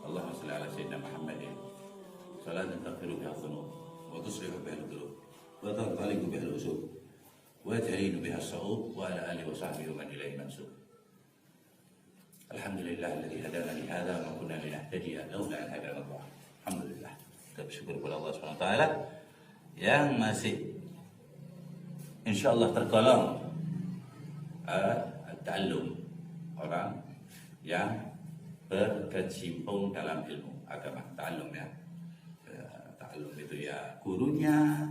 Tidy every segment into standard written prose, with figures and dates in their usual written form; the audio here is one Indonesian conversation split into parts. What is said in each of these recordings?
Allahumma shalli ala sayyidina Muhammadin salatan taghfiru biha dhunub wa tuslihu biha al-qulub wa tanqaliqu biha al-usub wa tarinu biha as-sa'ub wa ala alihi wa sahbihi wa man ilayhi mansub. Alhamdulillah alladzi hadana li hadza wa ma kunna linahtadiya laula an hadana Allah. Alhamdulillah. Kita bersyukur kepada Allah Subhanahu wa taala yang masih insyaallah tergolong ta'allum, orang yang berkecimpung dalam ilmu agama. Ta'allum ya. Ta'allum itu ya gurunya,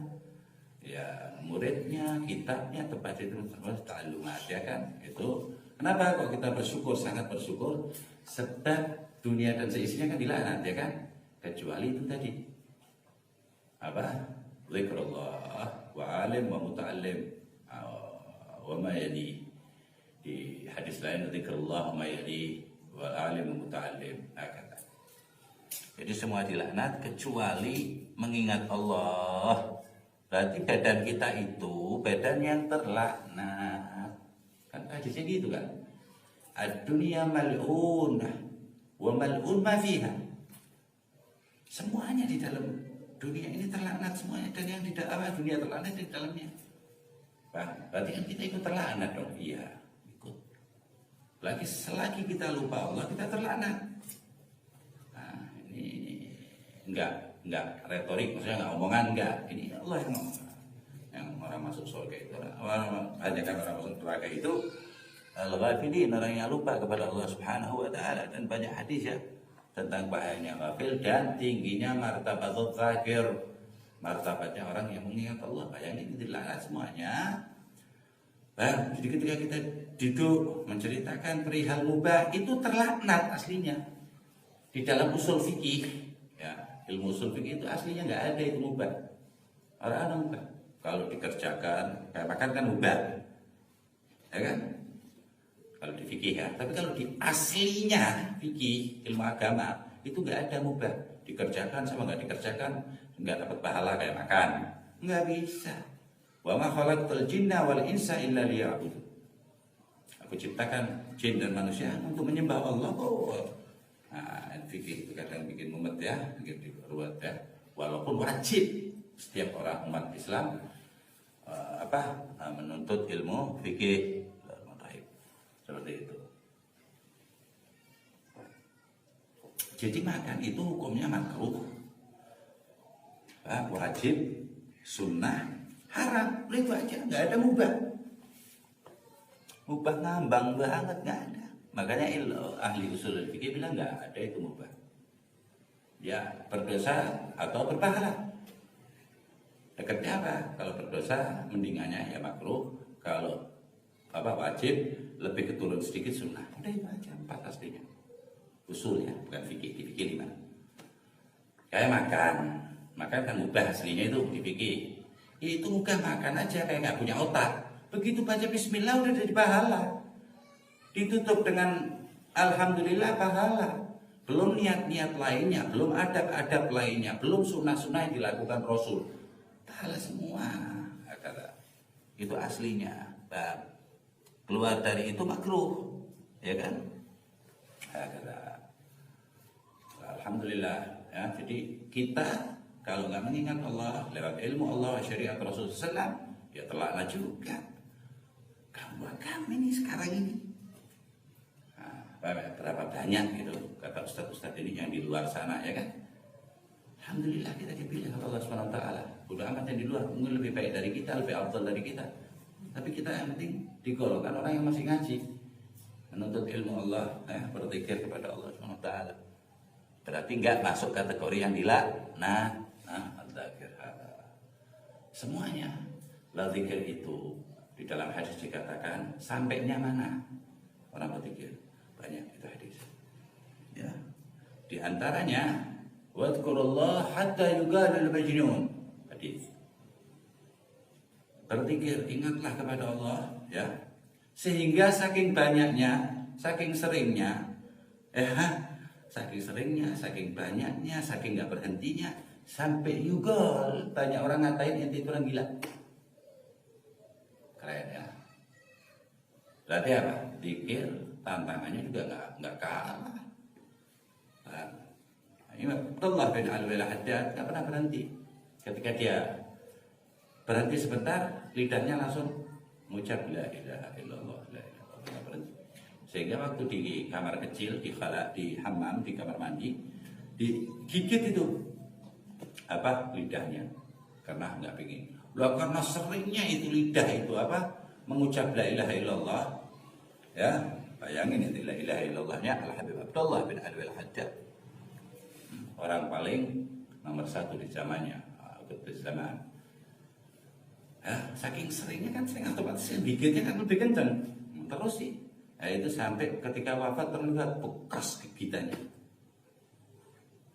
ya muridnya, kitabnya, tempat itu terus ta'allumat ya kan. Itu kenapa kok kita bersyukur, sangat bersyukur, sebab dunia dan seisinya kan dilaknat ya kan, kecuali itu tadi apa, zikrullah wa alim wa muta'allim wa ma yali. Di hadis lain zikrullah wa ma yali wa alim wa muta'allim. Kata. Jadi semua dilaknat kecuali mengingat Allah. Berarti badan kita itu badan yang terlaknat. Kan hadisnya gitu kan. Ad-dunya mal'unah wa mal'un ma fiha. Semuanya di dalam dunia ini terlaknat semuanya, dan yang tidak apa dunia terlaknat di dalamnya. Berarti kan kita ikut terlaknat dong. Iya, ikut. Lagi selagi kita lupa Allah, kita terlaknat. Nah, ini enggak retorik, maksudnya enggak omongan, enggak. Ini Allah yang ngomong. Yang orang masuk surga itu, hanya kan orang masuk neraka itu al-ghafilin, orang yang lupa kepada Allah Subhanahu wa taala. Dan banyak hadis ya tentang bahayanya ghafil dan tingginya martabatul dzakir, martabatnya orang yang mengingat Allah. Bayangin itu dilaknat semuanya. Jadi ketika kita duduk menceritakan perihal mubah, itu terlaknat aslinya. Di dalam usul fikih ya, ilmu usul fikih itu aslinya nggak ada itu mubah. Orang mubah kalau dikerjakan kayak makan kan mubah ya kan, kalau di fikih ya. Tapi kalau di aslinya fikih, ilmu agama, itu nggak ada mubah. Dikerjakan sama nggak dikerjakan nggak dapat pahala kayak makan, nggak bisa. Wa ma khalaqtul jinna wal insa illa liya'budun. Aku ciptakan jin dan manusia untuk menyembah Allah. Nah, fikih itu kadang bikin mumet ya, bikin diruat ya. Walaupun wajib setiap orang umat Islam menuntut ilmu fikih. Seperti itu. Jadi makan itu hukumnya makruh, wajib, sunnah, haram, itu aja, nggak ada mubah. Mubah ngambang banget, nggak ada. Makanya ahli usul fikih bilang nggak ada itu mubah. Ya berdosa atau berpahala. Dekatnya apa? Kalau berdosa mendingannya ya makruh, kalau wajib lebih keturun sedikit sunnah. Udah itu aja, 4 aslinya. Usul ya, bukan fikih. Di fikih 5. Kayak makan kan mubah aslinya itu di fikih. Itu mubah makan aja kayak nggak punya otak. Begitu baca bismillah udah jadi pahala. Ditutup dengan alhamdulillah pahala. Belum niat-niat lainnya, belum adab-adab lainnya, belum sunnah-sunnah yang dilakukan Rasul. Pahala semua. Kata. Itu aslinya. Keluar dari itu makruh, ya kan? Alhamdulillah ya. Jadi kita kalau nggak mengingat Allah lewat ilmu Allah syariat Rasulullah SAW, ya terlaknat juga. Kami ini sekarang ini berapa banyak gitu kata ustadz-ustadz ini yang di luar sana ya kan? Alhamdulillah kita dipilih oleh Allah SWT. Udah amat yang di luar mungkin lebih baik dari kita, lebih afdal dari kita. Tapi kita yang penting digolongkan orang yang masih ngaji, menuntut ilmu Allah, berzikir kepada Allah SWT. Berarti nggak masuk kategori yang dilaknat. Semuanya. La zikir itu di dalam hadis dikatakan sampainya mana orang berzikir, banyak itu hadis. Ya. Di antaranya wadhkurullah hatta yugadil majnun. Hadis. Berzikir, ingatlah kepada Allah ya. Sehingga saking banyaknya, saking seringnya, saking banyaknya, saking nggak berhentinya, sampai yugal banyak orang ngatain ente itu orang gila. Keren ya. Berarti apa? Zikir tantangannya juga nggak kalah. Nah, Imam Abdullah bin Alwi al-Haddad nggak pernah berhenti. Ketika dia berhenti sebentar, lidahnya langsung mengucap la ilaha illallah, la ilaha illallah, berhenti. Sehingga waktu di kamar kecil, di hammam, di kamar mandi, digigit itu lidahnya, karena nggak pengen. Loh, karena seringnya itu lidah itu mengucap la ilaha illallah, ya bayangin itu la ilaha illallahnya Al-Habib Abdullah bin Alwi al-Haddad, orang paling nomor 1 di zamannya, di zaman. Saking seringnya kan sering otomatis gigitnya kan lebih kencang terus sih. Nah, itu sampai ketika wafat terlihat bekas gigitannya.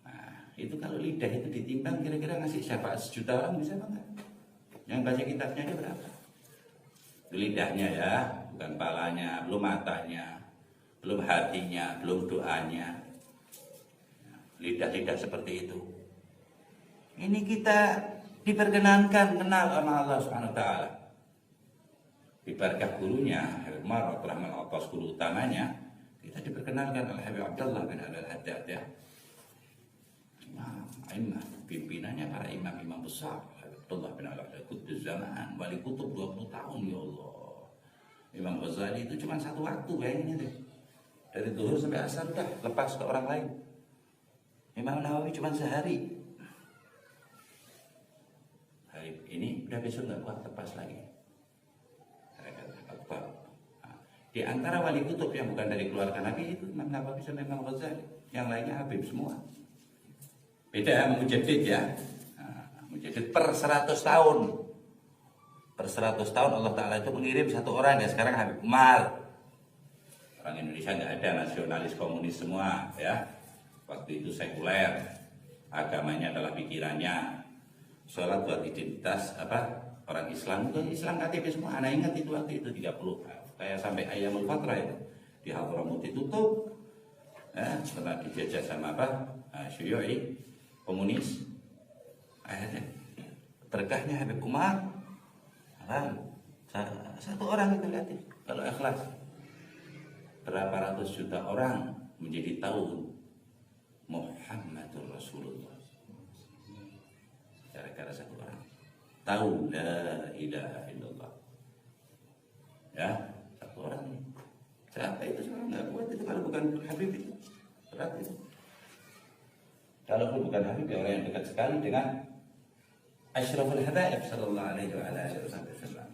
Nah, itu kalau lidah itu ditimbang kira-kira ngasih syafaat 1 juta orang bisa apa enggak? Yang baca kitabnya aja berapa? Lidahnya ya, bukan palanya, belum matanya, belum hatinya, belum doanya. Lidah-lidah seperti itu. Ini kita diperkenankan kenal sama Allah Subhanahu wa taala. Di berkah gurunya, Habib Umar Rahman atas guru utamanya, kita diperkenalkan oleh Habib Abdullah bin Alwi al-Haddad ya. Nah, pimpinannya para imam-imam besar, Habib Abdullah bin Alwi al-Haddad Qutbuz Zaman, wali kutub 20 tahun ya Allah. Imam Ghazali itu cuma 1 waktu bayangin deh. Dari zuhur sampai asar udah lepas ke orang lain. Imam Nawawi cuma sehari. Hari ini udah besok nggak kuat lepas lagi. Di antara wali kutub yang bukan dari keluarga Nabi itu Imam Nawawi sama Imam Ghazali, yang lainnya Habib semua. Beda mujaddid ya. Mujaddid per 100 tahun. Per 100 tahun Allah Ta'ala itu mengirim 1 orang ya. Sekarang Habib Umar. Orang Indonesia nggak ada, nasionalis komunis semua ya. Waktu itu sekuler. Agamanya adalah pikirannya. Sholat buat identitas orang Islam itu Islam KTP semua. Anak ingat itu waktu itu 30. Kayak sampai Ayyamul Fatrah itu di Hadramaut ditutup. Setelah dijajah sama Syuyu'i komunis. Akhirnya berkahnya Habib Umar. 1 orang itu lihat kalau ikhlas. Berapa ratus juta orang menjadi tahu Muhammadur Rasulullah. Gara-gara 1 orang tahu la ilaha illallah. Ya, 1 orang ini. Siapa itu sekarang nggak kuat itu kalau bukan Habib itu. Berat itu. Kalau bukan Habib ya orang yang dekat sekali dengan Asyraful Habaib sallallahu alaihi wasallam.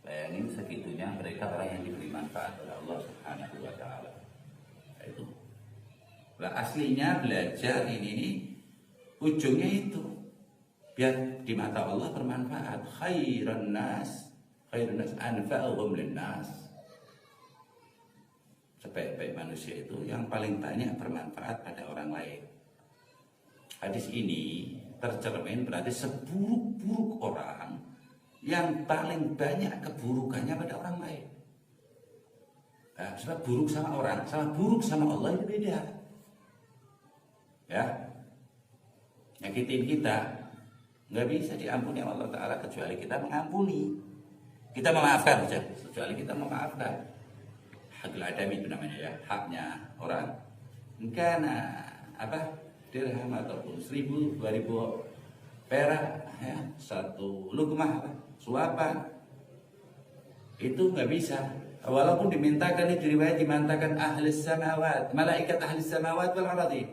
Bayangin segitunya mereka orang yang diberi manfaat oleh Allah Subhanahu wa taala. Itu. Lah aslinya belajar ini ujungnya itu biar di mata Allah bermanfaat. Khairun nas anfa'uhum linnas. Sebaik-baik manusia itu yang paling banyak bermanfaat pada orang lain. Hadis ini tercermin berarti seburuk-buruk orang yang paling banyak keburukannya pada orang lain. Nah, sebab buruk sama orang, sama buruk sama Allah itu beda. Ya, nyakitin kita nggak bisa diampuni oleh Allah Ta'ala kecuali kita mengampuni. Kita memaafkan saja, kecuali kita memaafkan. Hakul adami itu namanya ya, haknya orang. Karena dirham ataupun 1.000, 2.000 perak ya, 1 lugmah suapan itu nggak bisa. Walaupun dimintakan di riwayat dimantakan ahli samawat, malaikat ahli samawat wal ardi.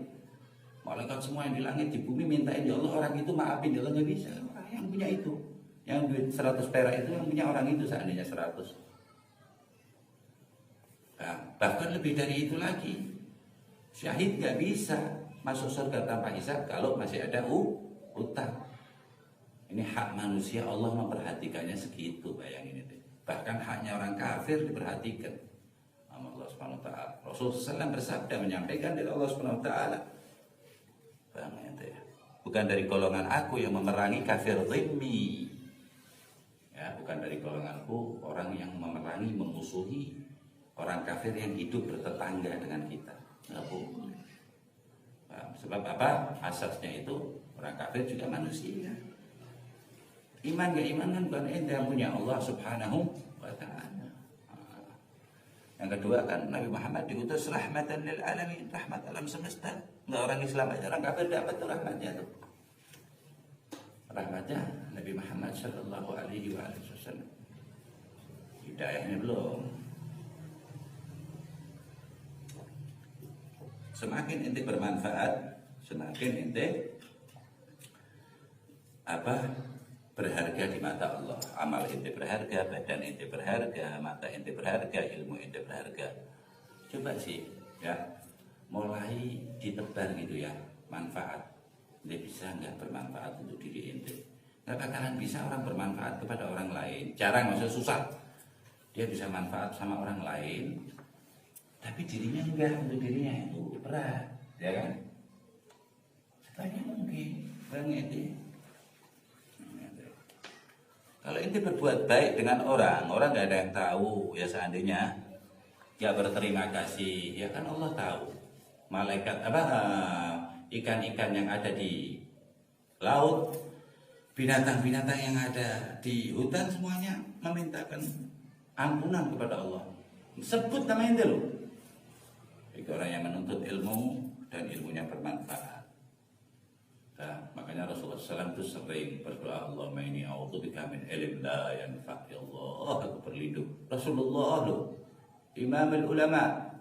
Malaikat semua yang di langit di bumi mintain ya Allah orang itu maafin ya Allah, nggak bisa. Orang yang punya itu, yang duit 100 perak itu yang punya orang itu seandainya 100. Nah, bahkan lebih dari itu lagi. Syahid nggak bisa masuk surga tanpa hisab kalau masih ada utang. Ini hak manusia, Allah memperhatikannya segitu, bayangin itu. Bahkan haknya orang kafir diperhatikan sama Allah Subhanahu wa taala. Rasulullah SAW bersabda menyampaikan dari Allah Subhanahu wa taala. Bukan dari golongan aku yang memerangi kafir zimmi. Ya, bukan dari golonganku orang yang memerangi, memusuhi orang kafir yang hidup bertetangga dengan kita. Nggak boleh. Sebab apa? Asasnya itu orang kafir juga manusia. Iman gak iman kan bukan ente yang punya Allah Subhanahu wa ta'ala. Yang kedua kan Nabi Muhammad diutus rahmatan lil alamin, rahmat alam semesta. Enggak orang Islam aja, orang kafir dapat tuh rahmatnya tuh. Rahmatnya Nabi Muhammad sallallahu alaihi wasallam. Hidayahnya belum. Semakin ente bermanfaat, semakin ente berharga di mata Allah. Amal ente berharga, badan ente berharga, mata ente berharga, ilmu ente berharga. Coba sih ya, mulai ditebar gitu ya, manfaat. Ente bisa nggak bermanfaat untuk diri ente? Nggak bakalan bisa orang bermanfaat kepada orang lain. Jarang, maksudnya susah. Dia bisa manfaat sama orang lain, tapi dirinya enggak, untuk dirinya itu berat, ya kan? Sebenarnya mungkin bang ente. Kalau ente berbuat baik dengan orang nggak ada yang tahu, ya seandainya ya berterima kasih, ya kan Allah tahu. Malaikat ikan-ikan yang ada di laut, binatang-binatang yang ada di hutan semuanya memintakan ampunan kepada Allah. Sebut nama ente loh. Bagi orang yang menuntut ilmu dan ilmunya bermanfaat. Nah, makanya Rasulullah SAW itu sering berdoa, Allahumma inni a'udzubika min ilmin la yanfa'. Ya Allah, aku berlindung. Rasulullah loh, imamul ulama.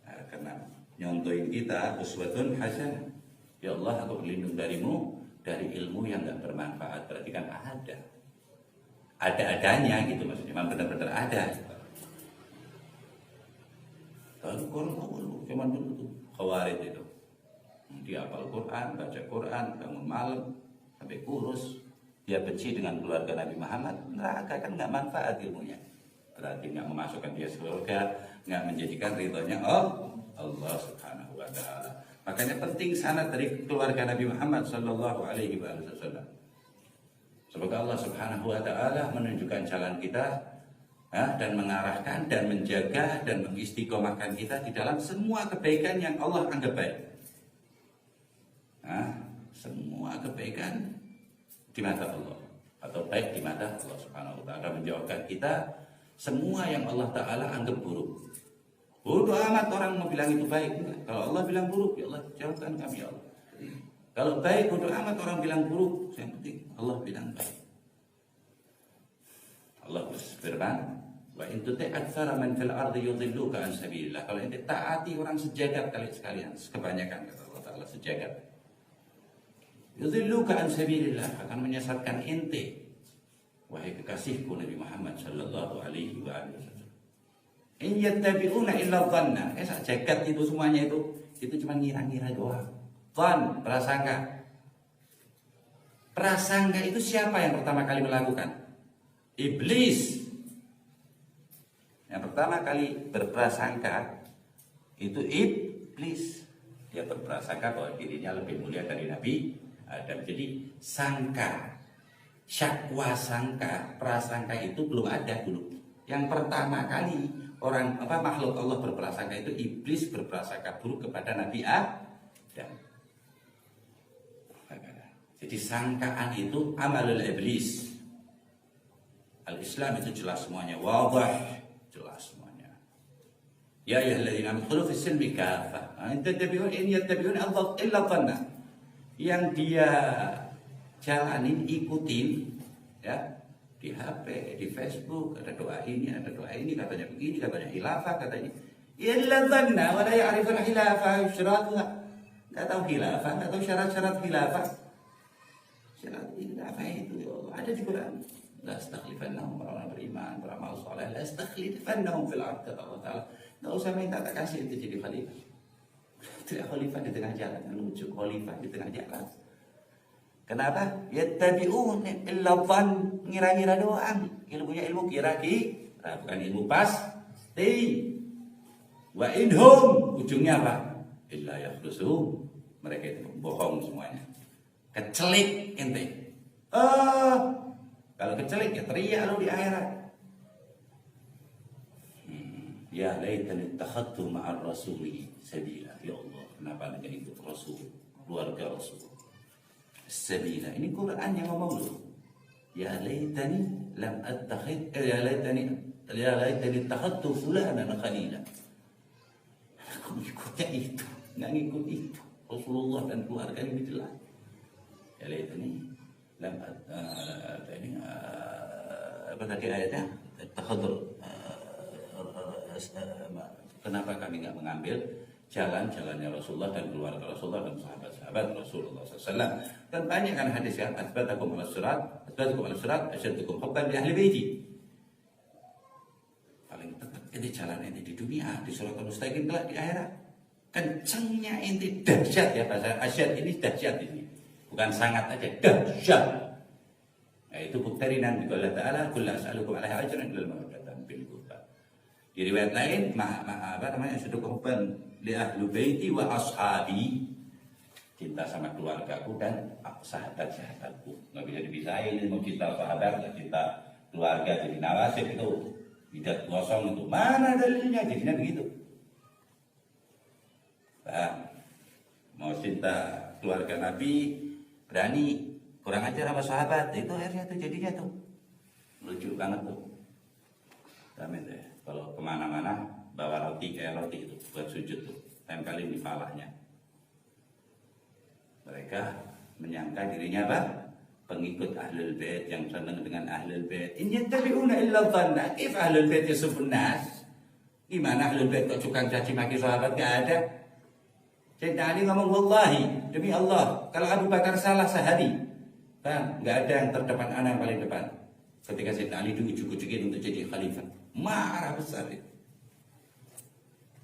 Nah, karena nyontohin kita uswatun hasanah. Ya Allah, aku berlindung darimu dari ilmu yang enggak bermanfaat. Berarti kan ada-adanya gitu maksudnya, memang benar-benar ada. Kalau orang cuman dulu tuh Khawarij itu. Dia hafal Quran, baca Quran, bangun malam sampai kurus. Dia benci dengan keluarga Nabi Muhammad. Neraka kan nggak manfaat ilmunya. Berarti nggak memasukkan dia surga, nggak menjadikan ridhonya Allah Subhanahu Wa Taala. Makanya penting sanad dari keluarga Nabi Muhammad Sallallahu Alaihi Wasallam. Semoga Allah Subhanahu Wa Taala menunjukkan jalan kita dan mengarahkan dan menjaga dan mengistiqomahkan kita di dalam semua kebaikan yang Allah anggap baik. Semua kebaikan di mata Allah atau baik di mata Allah Subhanahu Wa Taala, menjauhkan kita semua yang Allah Taala anggap buruk. Bodoh amat orang mau bilang itu baik. Kalau Allah bilang buruk, ya Allah jauhkan kami ya Allah. Kalau baik, bodoh amat orang bilang buruk. Yang penting Allah bilang baik. Allah berfirman, wa in tuti' aktsara man fil ardi yudhilluka an sabilillah. Kalau ente taati orang sejagat sekalian, kebanyakan kata Allah Taala sejagat. Yudhilluka an sabilillah, akan menyesatkan ente, wahai kekasihku Nabi Muhammad sallallahu alaihi wasallam. In yattabi'una illa dhanna. Jagat itu semuanya itu cuma ngira-ngira doang. Dhann, prasangka. Prasangka itu siapa yang pertama kali melakukan? Iblis. Yang pertama kali berprasangka itu iblis. Dia berprasangka bahwa dirinya lebih mulia dari Nabi Adam. Jadi sangka, syakwa sangka, prasangka itu belum ada dulu. Yang pertama kali makhluk Allah berprasangka itu iblis berprasangka buruk kepada Nabi Adam. Jadi sangkaan itu amalul iblis. Al-Islam itu jelas semuanya, wadah, jelas semuanya. Ya ayyuhalladzina amanu khulu fis silmi kafah. In yattabi'un illa dhanna. Yang dia jalanin, ikutin ya, di HP, di Facebook, ada doa ini, katanya begini, katanya khilafah, katanya illa dhanna wa la ya'rifun khilafah syaratuha. Enggak tahu khilafah, enggak tahu syarat-syarat khilafah. Syarat khilafah itu ya Allah ada di Quran. La astakhlifannahum, orang beriman, beramal saleh, la astakhlifannahum fil ardh, Allah Taala. Enggak usah minta tak kasih itu jadi khalifah. Tidak khalifah di tengah jalan, lucu khalifah di tengah jalan. Kenapa? Yattabi'un illa dhann, ngira-ngira doang. Ilmunya ilmu kira-kira, bukan ilmu pasti. Wa inhum, ujungnya apa? Illa yakhrusun. Mereka itu bohong semuanya. Kecelik ente. Kalau kecelik ya teriak lu di akhirat. Ya laitani ittakhadtu ma'ar rasuli sabila. Ya Allah, kenapa hanya ikut Rasul, keluarga Rasul? Sabila. Ini Quran yang ngomong loh. Ya laitani lam attakhid, ya laitani Ya laitani ittakhadtu fulanan khalila. Aku ngikutnya itu, nggak ngikut itu. Rasulullah dan keluarganya jelas. Ya laitani lam ini apa tadi ayatnya? Kenapa kami nggak mengambil jalan-jalannya Rasulullah dan keluarga Rasulullah dan sahabat-sahabat Rasulullah SAW? Dan banyak kan hadis yang asbatakum ala surat, asyaddukum hubban li ahli baiti. Paling tepat ini jalan ini di dunia, di suratul mustaqim kelak di akhirat. Kencangnya inti dahsyat ya, bahasa asyad ini dahsyat ini. Bukan sangat aja, dahsyat. Nah, itu bukterinan bi Allah Ta'ala, kullu as'alukum alaihi ajran illa al-mawaddatan bil qurba. Di riwayat lain, asyaddukum hubban li ahli baiti wa ashabi. Cinta sama keluargaku dan sahabat-sahabatku. Nggak bisa dipisahin, mau cinta sahabat, nggak cinta keluarga. Jadi nawasib itu tidak kosong itu. Mana dalilnya? Jadinya begitu. Nah, mau cinta keluarga Nabi, berani kurang ajar sama sahabat, itu akhirnya tuh jadinya tuh lucu banget tuh. Amin deh. Kalau kemana-mana bawa roti kayak roti itu buat sujud tuh, tempelin di palanya. Mereka menyangka dirinya apa? Pengikut Ahlul Bait yang senang dengan Ahlul Bait. In yattabi'una illa dhanna. If Ahlul Bait yasubun nas. Gimana Ahlul Bait kok tukang caci maki sahabat? Gak ada. Sayyidina Ali ngomong wallahi, demi Allah, kalau Abu Bakar salah sehari, kan nggak ada yang terdepan, anak yang paling depan. Ketika Sayyidina Ali itu ujuk-ujukin untuk jadi khalifah, marah besar itu.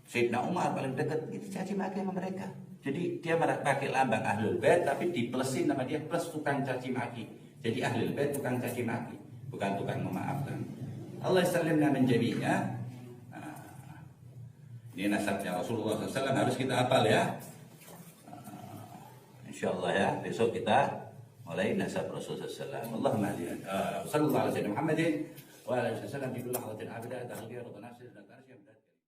Sayyidina Umar paling dekat, itu caci maki sama mereka. Jadi dia pakai lambang Ahlul Bait, tapi diplesin nama dia plus tukang caci maki. Jadi Ahlul Bait tukang caci maki, bukan tukang memaafkan. Allah salimna menjadinya. Ini nasabnya Rasulullah SAW harus kita hafal ya. InsyaAllah ya, besok kita mulai nasab Rasulullah SAW. Allahumma sallallahu alaihi wa sallam Muhammadin wa alaihi wa sallam di kulli hadratin abadah, tahliya, radha nasir, dan